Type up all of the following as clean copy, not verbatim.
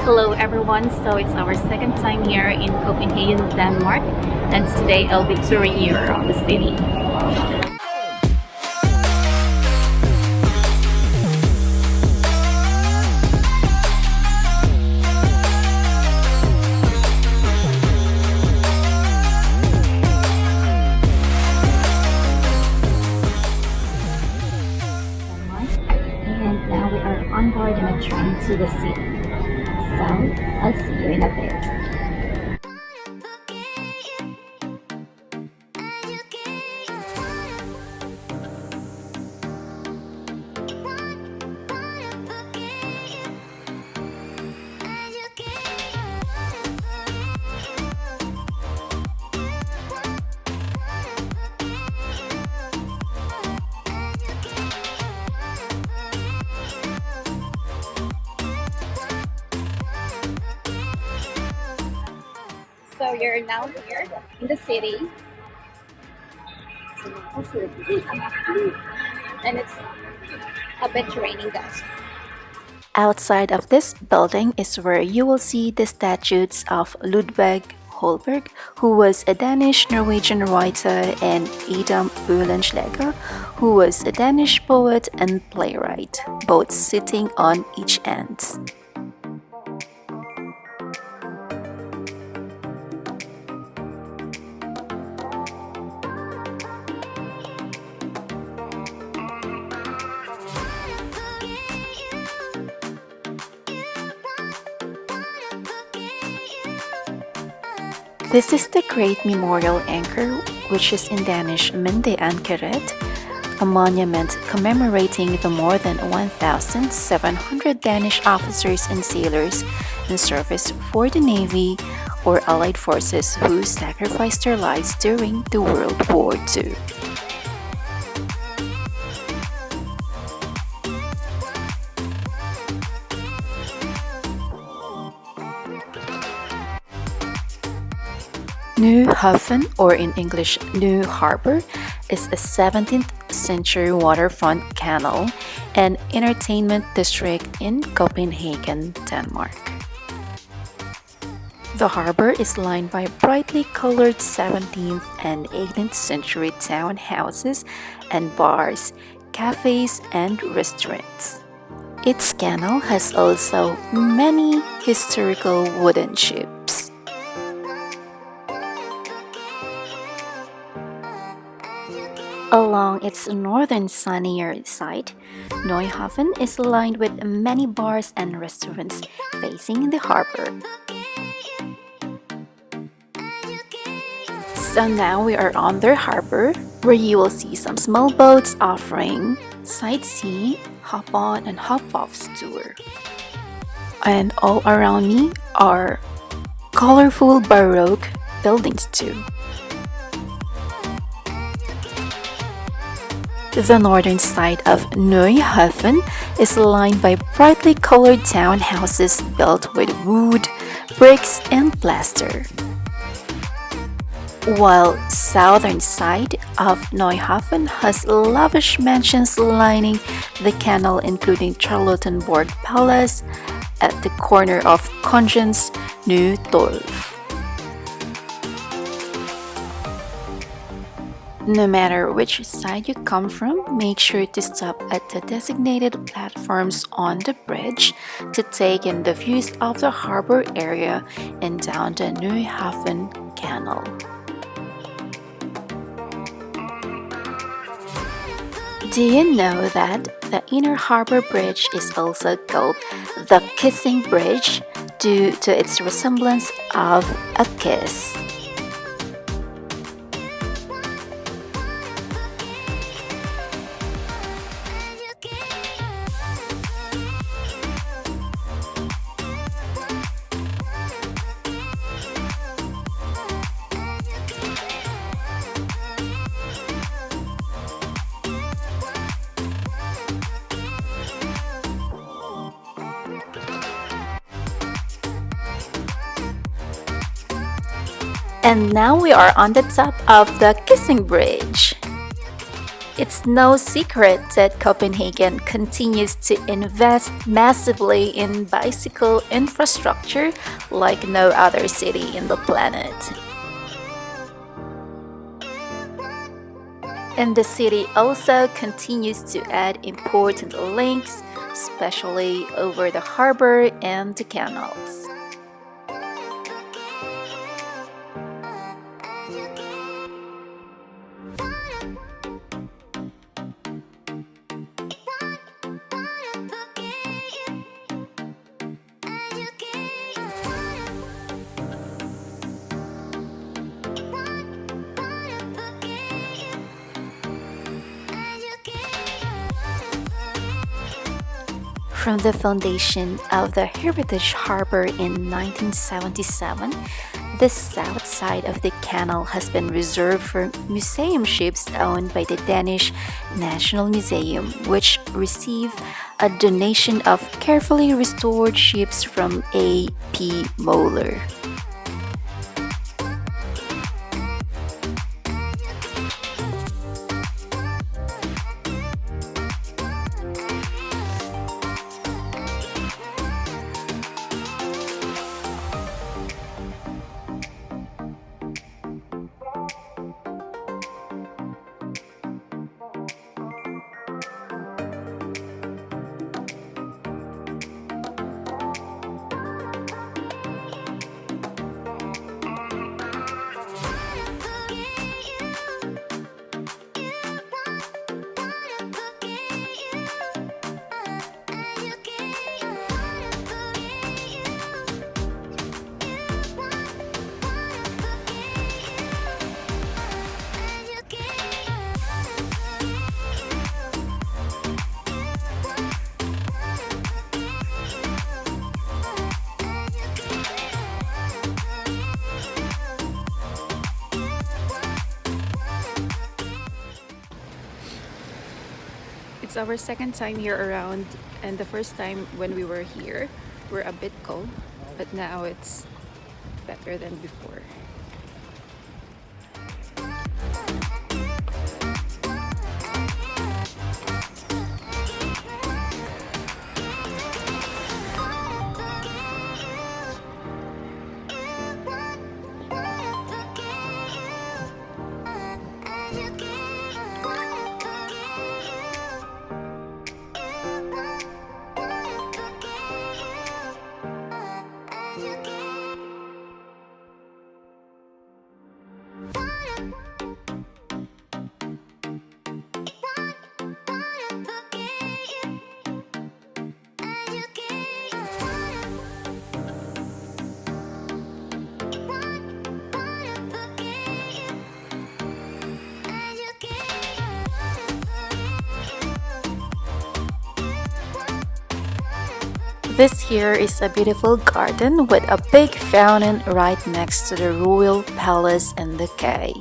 Hello everyone, so it's our second time here in Copenhagen, Denmark, and today I'll be touring you around the city. And now we are on board in a train to the city. So, I'll see you in a bit. So you're now here in the city, and it's a bit raining, guys. Outside of this building is where you will see the statues of Ludvig Holberg, who was a Danish-Norwegian writer, and Adam Oehlenschläger, who was a Danish poet and playwright, both sitting on each end. This is the Great Memorial Anchor, which is in Danish Mindeankeret, a monument commemorating the more than 1,700 Danish officers and sailors in service for the Navy or Allied forces who sacrificed their lives during the World War II. NyHavn, or in English New Harbour, is a 17th century waterfront canal and entertainment district in Copenhagen, Denmark. The harbour is lined by brightly colored 17th and 18th century townhouses and bars, cafes and restaurants. Its canal has also many historical wooden ships. Along its northern sunnier side, NyHavn is lined with many bars and restaurants facing the harbour. So now we are on the harbour, where you will see some small boats offering sightsee, hop on and hop off tour. And all around me are colorful Baroque buildings too. The northern side of NyHavn is lined by brightly colored townhouses built with wood, bricks and plaster. While southern side of NyHavn has lavish mansions lining the canal, including Amalienborg Palace at the corner of Kongens Nyboddens. No matter which side you come from, make sure to stop at the designated platforms on the bridge to take in the views of the harbour area and down the NyHavn canal. Do you know that the inner harbour bridge is also called the Kissing Bridge due to its resemblance of a kiss? And now we are on the top of the Kissing Bridge. It's no secret that Copenhagen continues to invest massively in bicycle infrastructure like no other city in the planet. And the city also continues to add important links, especially over the harbor and the canals. From the foundation of the Heritage Harbour in 1977, the south side of the canal has been reserved for museum ships owned by the Danish National Museum, which receive a donation of carefully restored ships from A.P. Moller. It's our second time here around, and the first time when we were here, we're a bit cold, but now it's better than before. This here is a beautiful garden with a big fountain right next to the royal palace and the quay.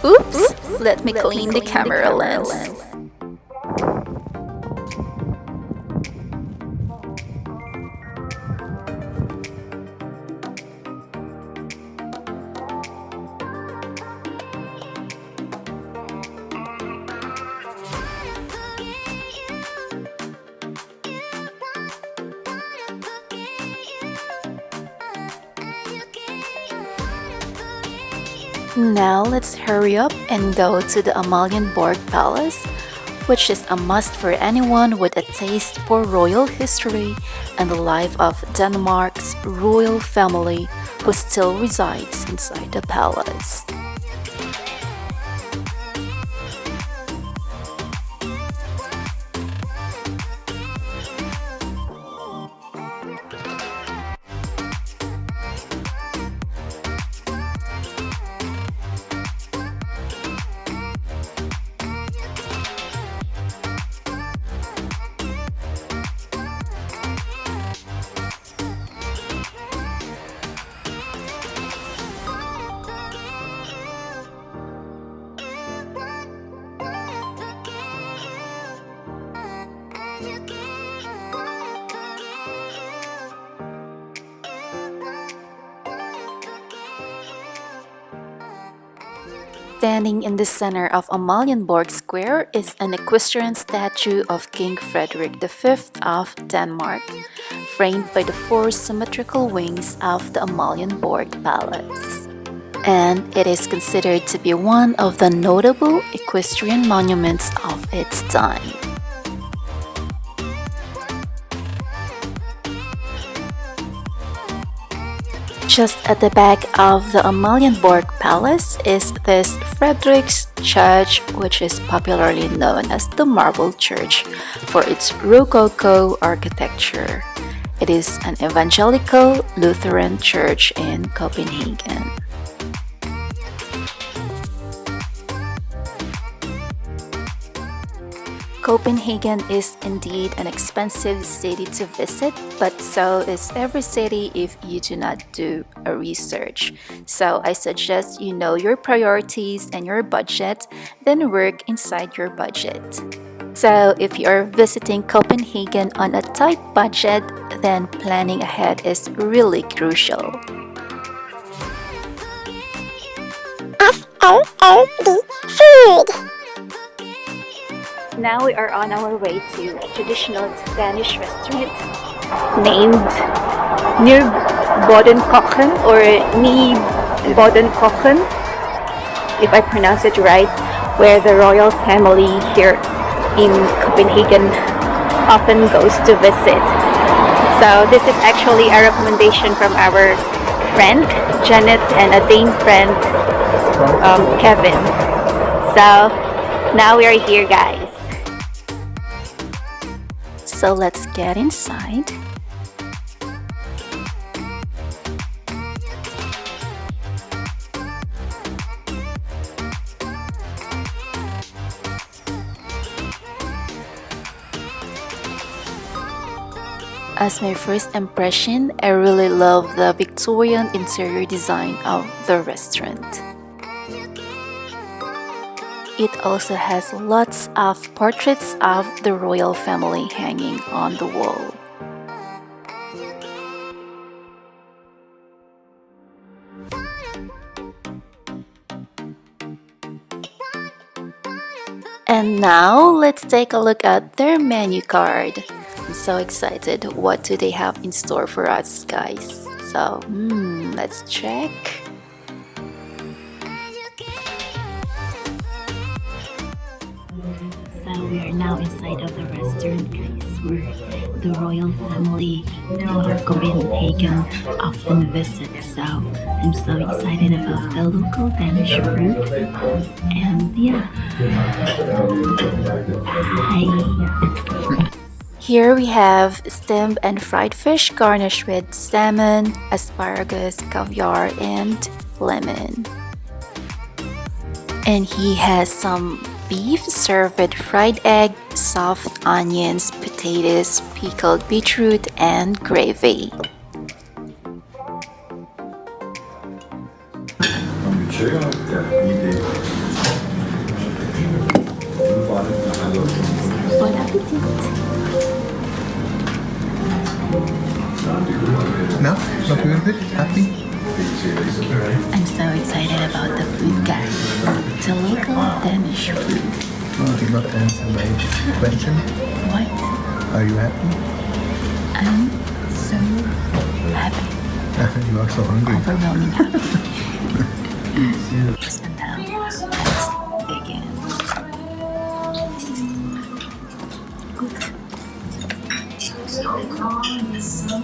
Oops! Let me clean the camera lens. Now let's hurry up and go to the Amalienborg Palace, which is a must for anyone with a taste for royal history and the life of Denmark's royal family who still resides inside the palace. Standing in the center of Amalienborg Square is an equestrian statue of King Frederick V of Denmark, framed by the four symmetrical wings of the Amalienborg Palace. And it is considered to be one of the notable equestrian monuments of its time. Just at the back of the Amalienborg Palace is this Frederiks church, which is popularly known as the Marble Church for its Rococo architecture. It is an evangelical Lutheran church in Copenhagen. Copenhagen is indeed an expensive city to visit, but so is every city if you do not do a research. So I suggest you know your priorities and your budget, then work inside your budget. So if you are visiting Copenhagen on a tight budget, then planning ahead is really crucial. Food! Now we are on our way to a traditional Danish restaurant named Nyboddens Kokken or Nyboddens Kokken, if I pronounce it right, where the royal family here in Copenhagen often goes to visit. So this is actually a recommendation from our friend Janet and a Dane friend Kevin. So now we are here, guys. So let's get inside. As my first impression, I really love the Victorian interior design of the restaurant. It also has lots of portraits of the royal family hanging on the wall. And now let's take a look at their menu card. I'm so excited. What do they have in store for us, guys? So, let's check. So we are now inside of the restaurant, guys, where the royal family of Copenhagen often visit. So I'm so excited about the local Danish food. And yeah. Hi. Here we have steamed and fried fish garnished with salmon, asparagus, caviar, and lemon. And he has some beef served with fried egg, soft onions, potatoes, pickled beetroot, and gravy. Bon appetit! No? Not good? Happy? I'm so excited about the food, guys. The local Danish food. You did not answer my question. What? Are you happy? I'm so happy. You are so hungry. Overwhelming happy. And now, let's begin.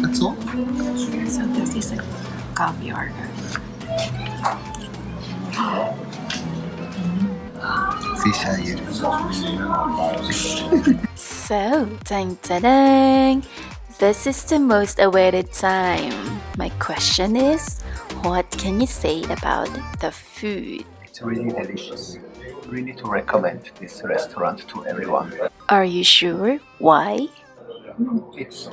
That's all? So this is a caviar. Fish eye yerim. So, dang, this is the most awaited time. My question is, what can you say about the food? It's really delicious. Really to recommend this restaurant to everyone. Are you sure? Why? It's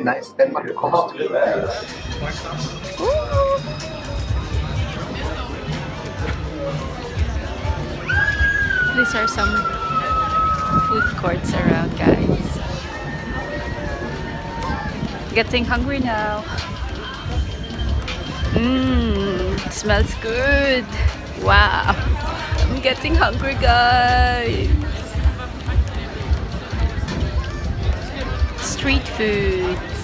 nice Denmark coast. These are some food courts around, guys. Getting hungry now. Smells good. Wow. I'm getting hungry, guys. Street foods.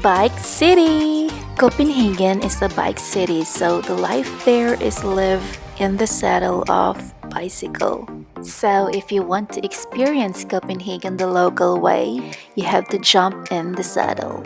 Bike City! Copenhagen is a bike city, so the life there is lived in the saddle of bicycle. So if you want to experience Copenhagen the local way, you have to jump in the saddle.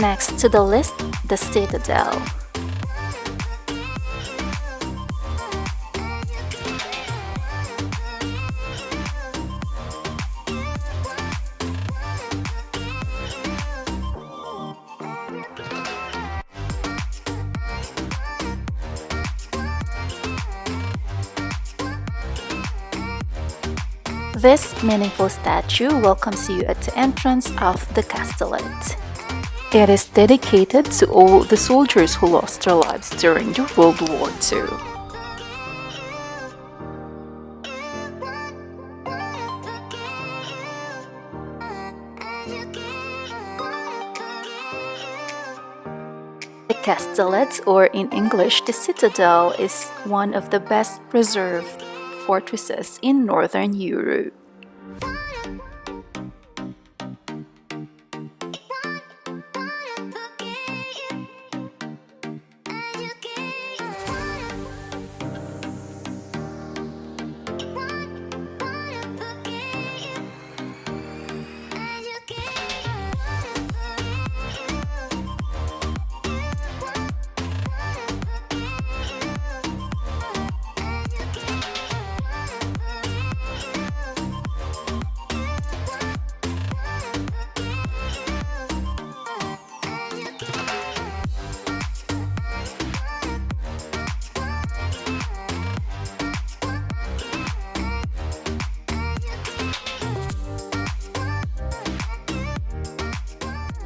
Next to the list, the Citadel. This meaningful statue welcomes you at the entrance of the Kastellet. It is dedicated to all the soldiers who lost their lives during the World War II. The Kastellet, or in English the Citadel, is one of the best preserved fortresses in Northern Europe.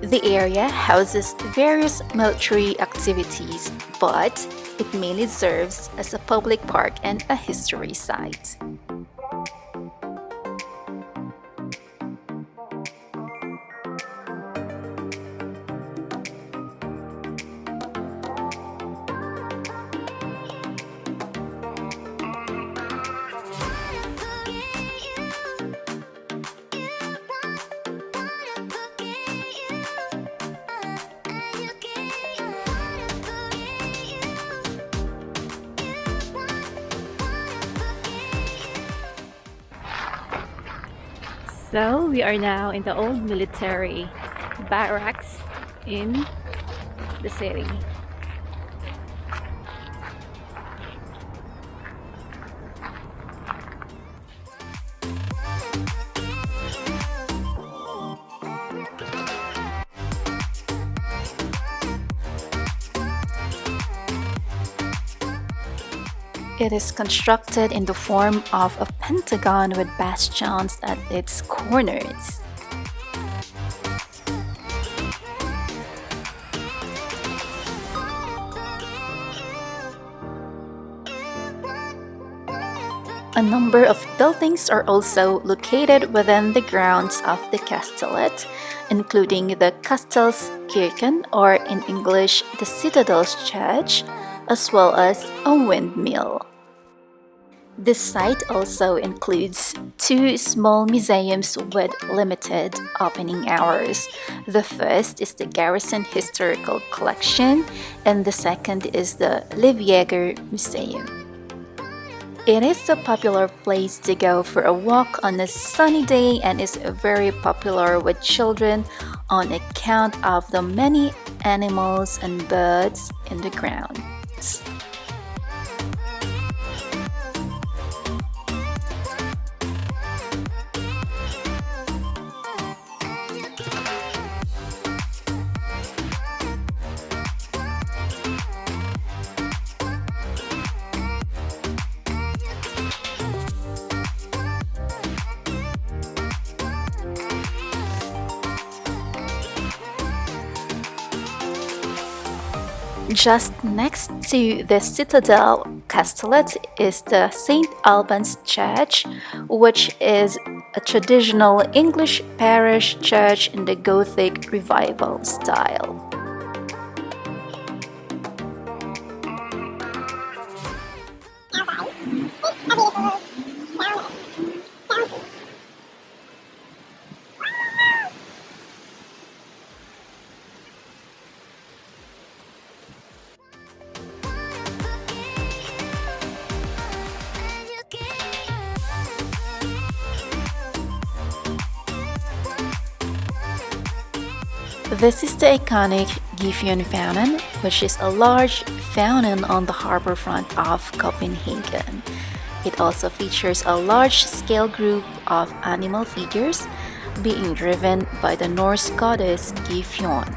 The area houses various military activities, but it mainly serves as a public park and a history site. So we are now in the old military barracks in the city. It is constructed in the form of a pentagon with bastions at its corners. A number of buildings are also located within the grounds of the Kastellet, including the Kastellskirken, or in English, the Citadel's Church, as well as a windmill. This site also includes two small museums with limited opening hours. The first is the Garrison Historical Collection, and the second is the Livjäger Museum. It is a popular place to go for a walk on a sunny day and is very popular with children on account of the many animals and birds in the grounds. Just next to the Citadel Kastellet is the St. Alban's Church, which is a traditional English parish church in the Gothic Revival style. This is the iconic Gefion fountain, which is a large fountain on the harbor front of Copenhagen. It also features a large-scale group of animal figures being driven by the Norse goddess Gefion.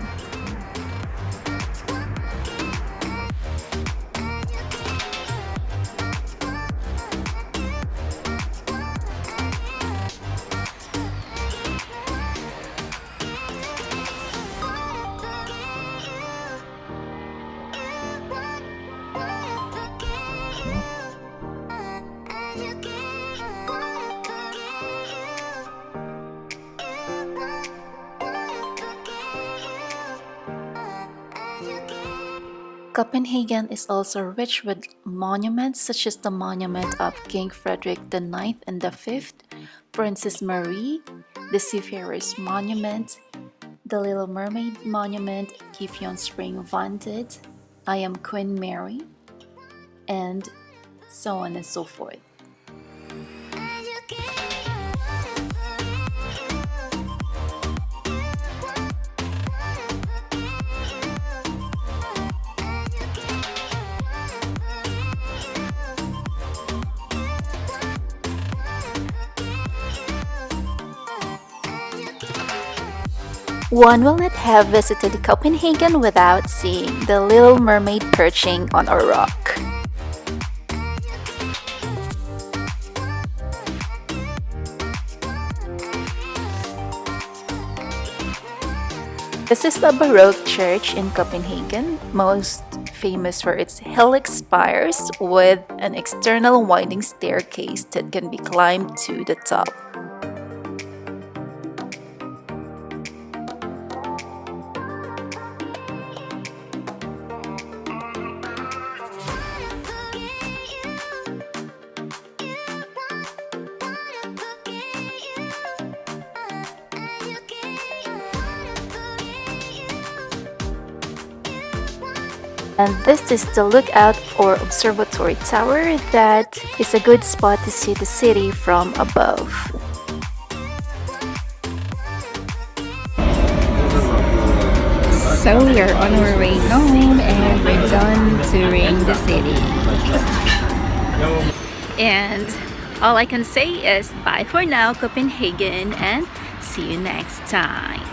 Copenhagen is also rich with monuments such as the monument of King Frederick the Ninth and the Fifth, Princess Marie, the Seafarer's Monument, the Little Mermaid Monument, Gefion Spring Vanted, I Am Queen Mary, and so on and so forth. One will not have visited Copenhagen without seeing the Little Mermaid perching on a rock. This is the Baroque church in Copenhagen, most famous for its helix spires with an external winding staircase that can be climbed to the top. And this is the lookout or observatory tower that is a good spot to see the city from above. So we are on our way home and we're done touring the city. And all I can say is bye for now, Copenhagen, and see you next time.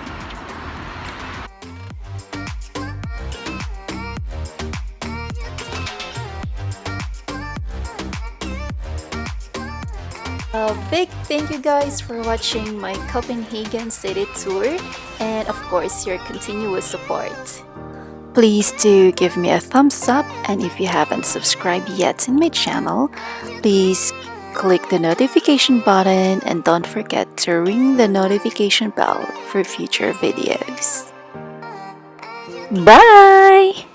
A big thank you guys for watching my Copenhagen city tour and of course your continuous support. Please do give me a thumbs up, and if you haven't subscribed yet in my channel, please click the notification button and don't forget to ring the notification bell for future videos. Bye!